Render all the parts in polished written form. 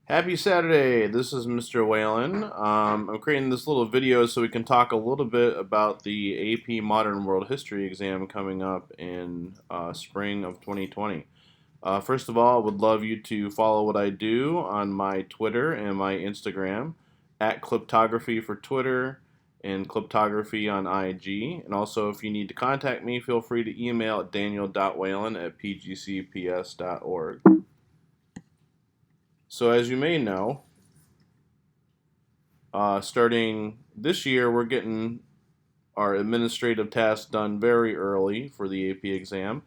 Happy Saturday! This is Mr. Whalen. I'm creating this little video so we can talk a little bit about the AP Modern World History exam coming up in spring of 2020. First of all, I would love you to follow what I do on my Twitter and my Instagram at Cliptography for Twitter and Cliptography on IG. And also, if you need to contact me, feel free to email at daniel.whalen@pgcps.org. So, as you may know, starting this year, we're getting our administrative tasks done very early for the AP exam.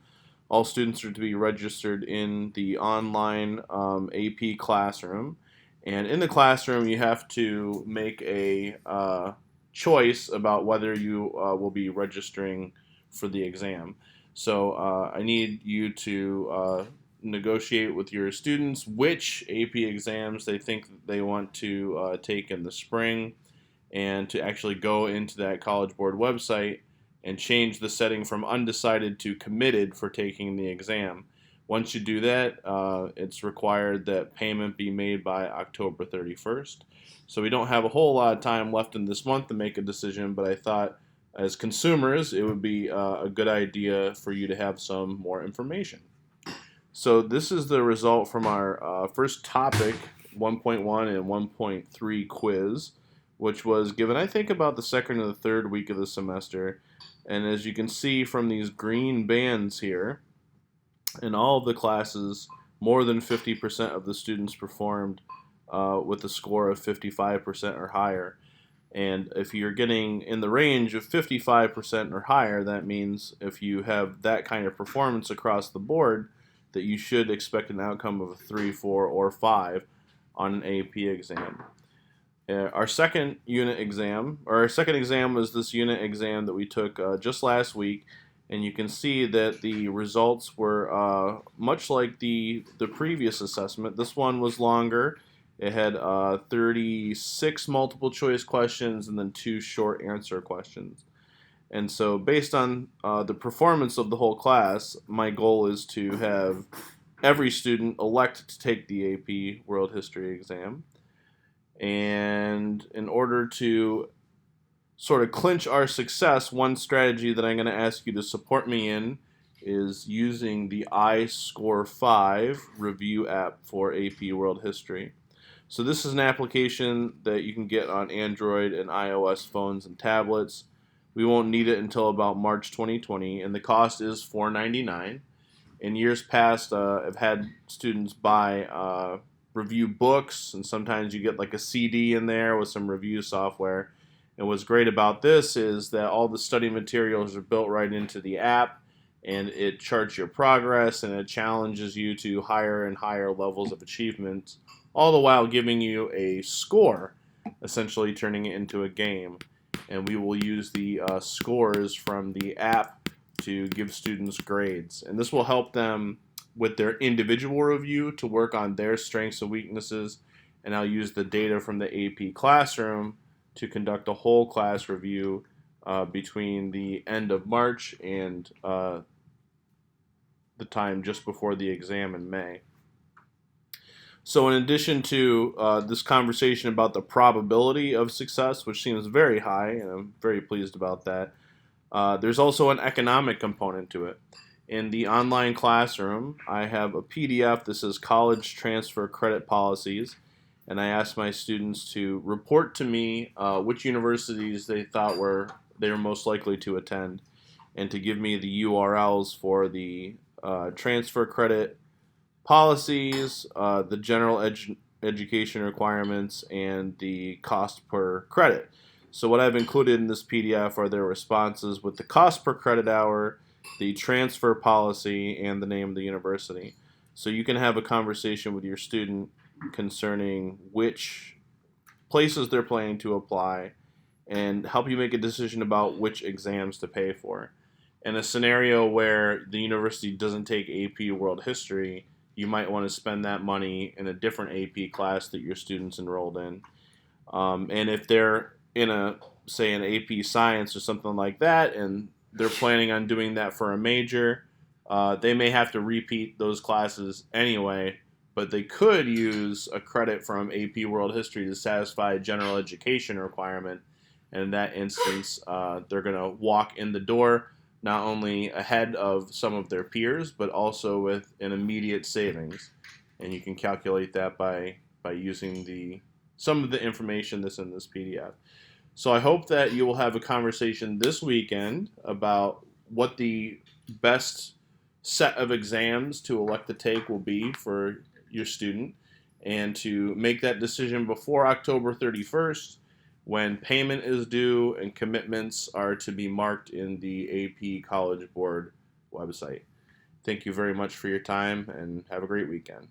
All students are to be registered in the online AP classroom. And in the classroom, you have to make a choice about whether you will be registering for the exam. So I need you to negotiate with your students which AP exams they think they want to take in the spring, and to actually go into that College Board website and change the setting from undecided to committed for taking the exam. Once you do that, it's required that payment be made by October 31st. So we don't have a whole lot of time left in this month to make a decision, but I thought as consumers it would be a good idea for you to have some more information. So this is the result from our first topic, 1.1 and 1.3 quiz, which was given, I think, about the second or the third week of the semester. And as you can see from these green bands here, in all of the classes, more than 50% of the students performed with a score of 55% or higher. And if you're getting in the range of 55% or higher, that means if you have that kind of performance across the board, that you should expect an outcome of a 3, 4, or 5 on an AP exam. Our second unit exam, or our second exam was this unit exam that we took just last week, and you can see that the results were much like the previous assessment. This one was longer. It had 36 multiple choice questions and then 2 short answer questions. And so, based on the performance of the whole class, my goal is to have every student elect to take the AP World History exam. And in order to sort of clinch our success, one strategy that I'm going to ask you to support me in is using the iScore5 review app for AP World History. So this is an application that you can get on Android and iOS phones and tablets. We won't need it until about March 2020, and the cost is $4.99. In years past, I've had students buy review books, and sometimes you get like a CD in there with some review software. And what's great about this is that all the study materials are built right into the app, and it charts your progress, and it challenges you to higher and higher levels of achievement, all the while giving you a score, essentially turning it into a game. And we will use the scores from the app to give students grades. And this will help them with their individual review to work on their strengths and weaknesses. And I'll use the data from the AP classroom to conduct a whole class review between the end of March and the time just before the exam in May. So in addition to this conversation about the probability of success, which seems very high, and I'm very pleased about that, there's also an economic component to it. In the online classroom, I have a PDF that says College Transfer Credit Policies, and I asked my students to report to me which universities they thought they were most likely to attend, and to give me the URLs for the transfer credit policies, the general education requirements, and the cost per credit. So what I've included in this PDF are their responses with the cost per credit hour, the transfer policy, and the name of the university. So you can have a conversation with your student concerning which places they're planning to apply and help you make a decision about which exams to pay for. In a scenario where the university doesn't take AP World History, you might want to spend that money in a different AP class that your students enrolled in. And if they're in say, an AP Science or something like that, and they're planning on doing that for a major, they may have to repeat those classes anyway, but they could use a credit from AP World History to satisfy a general education requirement. And in that instance, they're going to walk in the door not only ahead of some of their peers, but also with an immediate savings. And you can calculate that by using some of the information that's in this PDF. So I hope that you will have a conversation this weekend about what the best set of exams to elect to take will be for your student, and to make that decision before October 31st, when payment is due and commitments are to be marked in the AP College Board website. Thank you very much for your time, and have a great weekend.